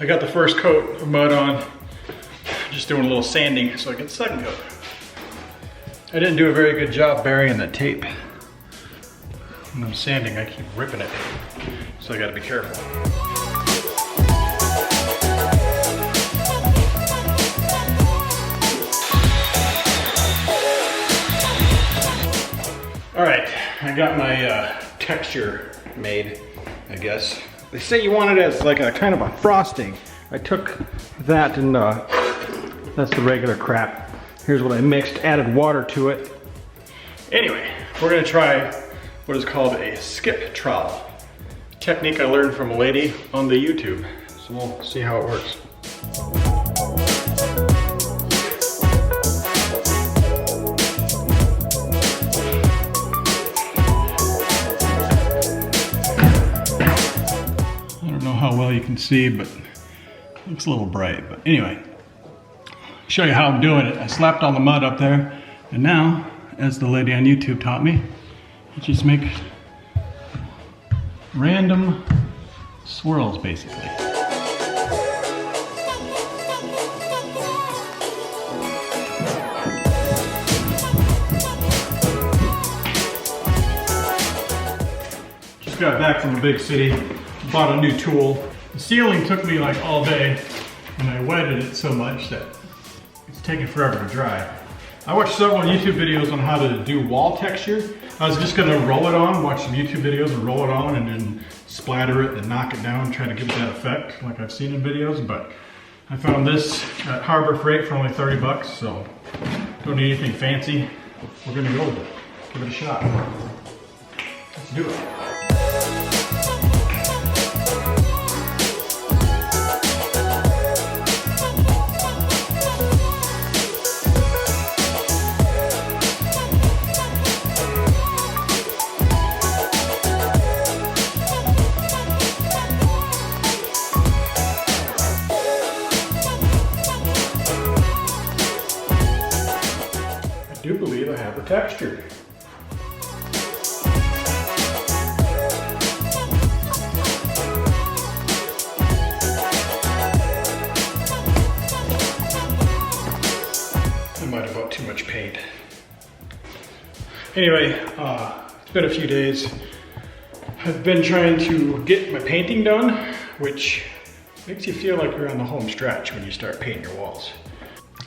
I got the first coat of mud on, just doing a little sanding so I get the second coat. I didn't do a very good job burying the tape. When I'm sanding, I keep ripping it, so I gotta be careful. All right, I got my texture made, I guess. They say you want it as like a kind of a frosting. I took that and that's the regular crap. Here's what I mixed, added water to it. Anyway, we're gonna try what is called a skip trowel. Technique I learned from a lady on the YouTube. So we'll see how it works. I don't know how well you can see, but it looks a little bright. But anyway, show you how I'm doing it. I slapped all the mud up there, and now, as the lady on YouTube taught me, you just make random swirls, basically. Just got back from a big city, bought a new tool. The sealing took me like all day, and I wetted it so much that it's taking forever to dry. I watched several YouTube videos on how to do wall texture. I was just gonna roll it on, watch some YouTube videos and roll it on and then splatter it and knock it down, try to give it that effect like I've seen in videos, but I found this at Harbor Freight for only 30 bucks, so don't need anything fancy. We're gonna go with it, give it a shot. Let's do it. I do believe I have the texture. I might have bought too much paint. Anyway, it's been a few days. I've been trying to get my painting done, which makes you feel like you're on the home stretch when you start painting your walls.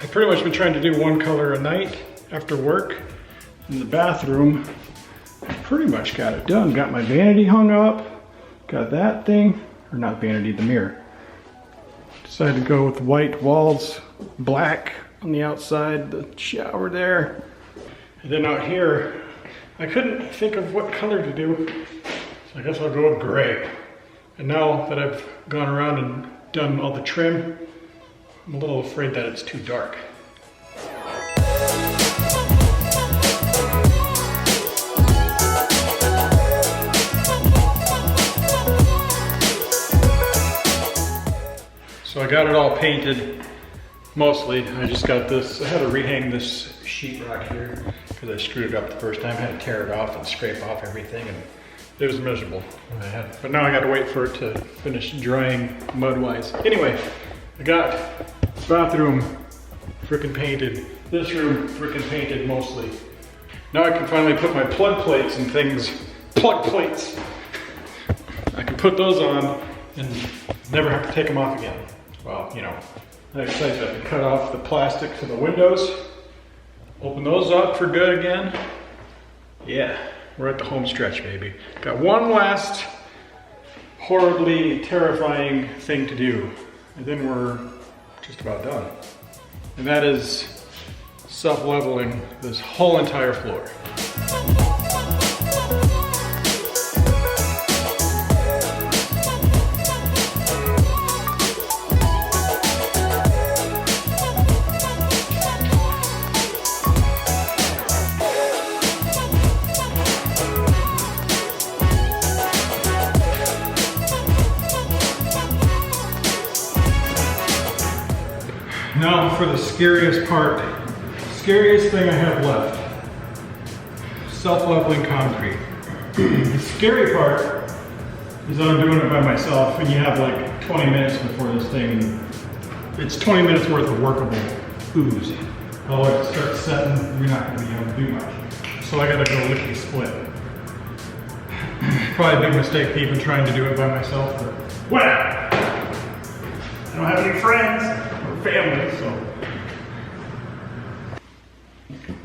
I've pretty much been trying to do one color a night after work. In the bathroom, I pretty much got it done. Got my vanity hung up, got that thing, or not vanity, the mirror. Decided to go with white walls, black on the outside, the shower there. And then out here, I couldn't think of what color to do, so I guess I'll go with gray. And now that I've gone around and done all the trim, I'm a little afraid that it's too dark. So I got it all painted, mostly. I just got this, I had to rehang this sheetrock here because I screwed it up the first time. I had to tear it off and scrape off everything, and it was miserable. But now I gotta wait for it to finish drying mud-wise. Anyway, I got this bathroom frickin' painted, this room frickin' painted mostly. Now I can finally put my plug plates and things, plug plates. I can put those on and never have to take them off again. Well, you know, next time I can cut off the plastic to the windows, open those up for good again. Yeah, we're at the home stretch, baby. Got one last horribly terrifying thing to do, and then we're just about done. And that is self-leveling this whole entire floor. Now for the scariest part, scariest thing I have left, self-leveling concrete. The scary part is that I'm doing it by myself, and you have like 20 minutes before this thing. It's 20 minutes worth of workable ooze. Otherwise it starts setting, you're not going to be able to do much. So I got to go lickety split. Probably a big mistake even trying to do it by myself, but whatever. I don't have any friends or family, so.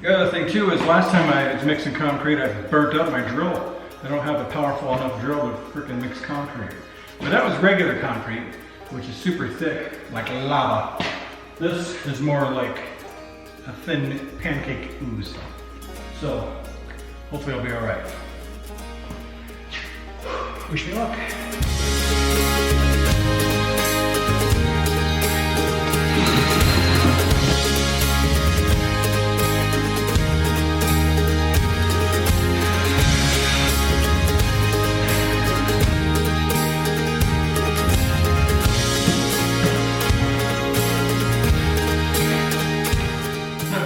The other thing too is last time I was mixing concrete, I burnt up my drill. I don't have a powerful enough drill to freaking mix concrete. But that was regular concrete, which is super thick, like lava. This is more like a thin pancake ooze. So, hopefully I'll be all right. Wish me luck.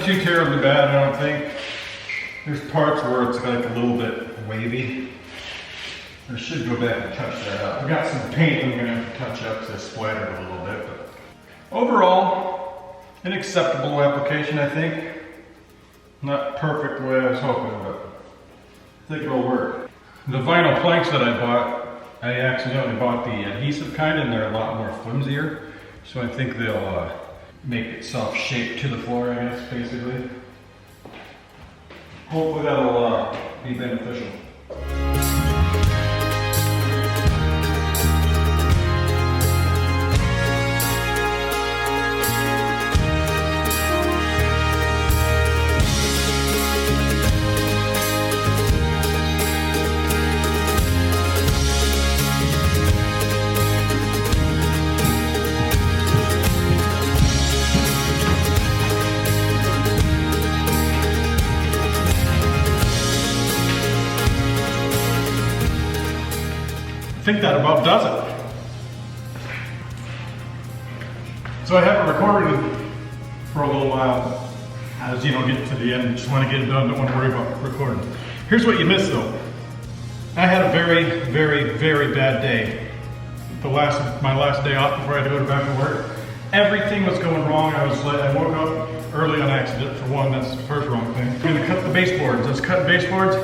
Too terribly bad, I don't think. There's parts where it's like a little bit wavy. I should go back and touch that up. I've got some paint I'm gonna have to touch up because I splattered a little bit. But overall, an acceptable application, I think. Not perfect the way I was hoping, but I think it'll work. The vinyl planks that I bought, I accidentally bought the adhesive kind, and they're a lot more flimsier. So I think they'll make itself shape to the floor, I guess, basically. Hopefully that'll be beneficial. I think that about does it. So I haven't recorded for a little while. As you know, get to the end, just want to get it done, don't want to worry about recording. Here's what you missed though. I had a very, very, very bad day. My last day off before I had to go back to work. Everything was going wrong. I woke up early on accident for one, that's the first wrong thing. I'm gonna cut the baseboards. I was cutting baseboards,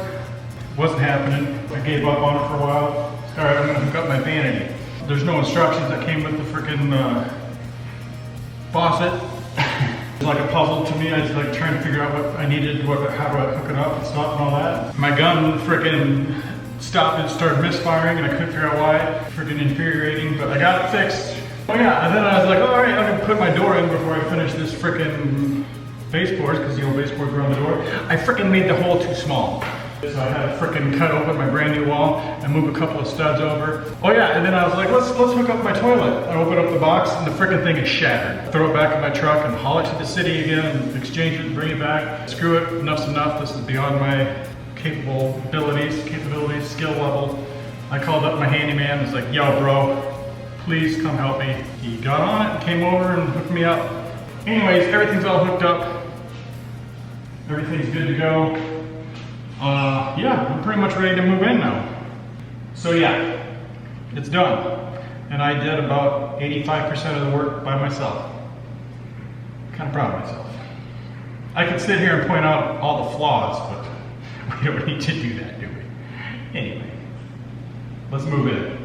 wasn't happening. I gave up on it for a while. All right, I'm gonna hook up my vanity. There's no instructions that came with the frickin' faucet. It's like a puzzle to me. I was like trying to figure out what I needed, how do I hook it up and stuff and all that. My gun frickin' stopped and started misfiring and I couldn't figure out why. Frickin' infuriating, but I got it fixed. Oh yeah, and then I was like, all right, I'm gonna put my door in before I finish this frickin' baseboards, because you know baseboards are on the door. I frickin' made the hole too small. So I had to frickin' cut open my brand new wall and move a couple of studs over. Oh yeah, and then I was like, let's hook up my toilet. I open up the box and the frickin' thing is shattered. Throw it back in my truck and haul it to the city again and exchange it and bring it back. Screw it, enough's enough. This is beyond my capabilities, skill level. I called up my handyman and was like, yo bro, please come help me. He got on it and came over and hooked me up. Anyways, everything's all hooked up. Everything's good to go. Yeah, I'm pretty much ready to move in now. So yeah, it's done. And I did about 85% of the work by myself. Kind of proud of myself. I could sit here and point out all the flaws, but we don't need to do that, do we? Anyway, let's move in.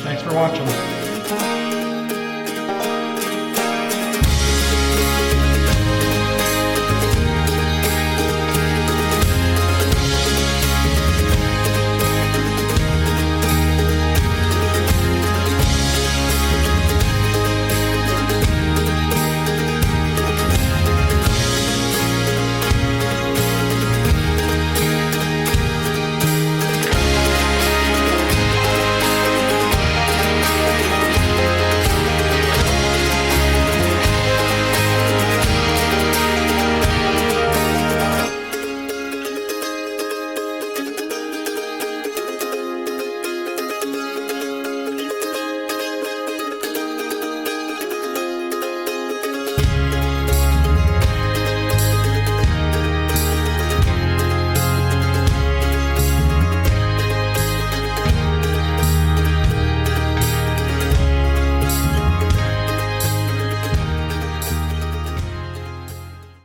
Thanks for watching.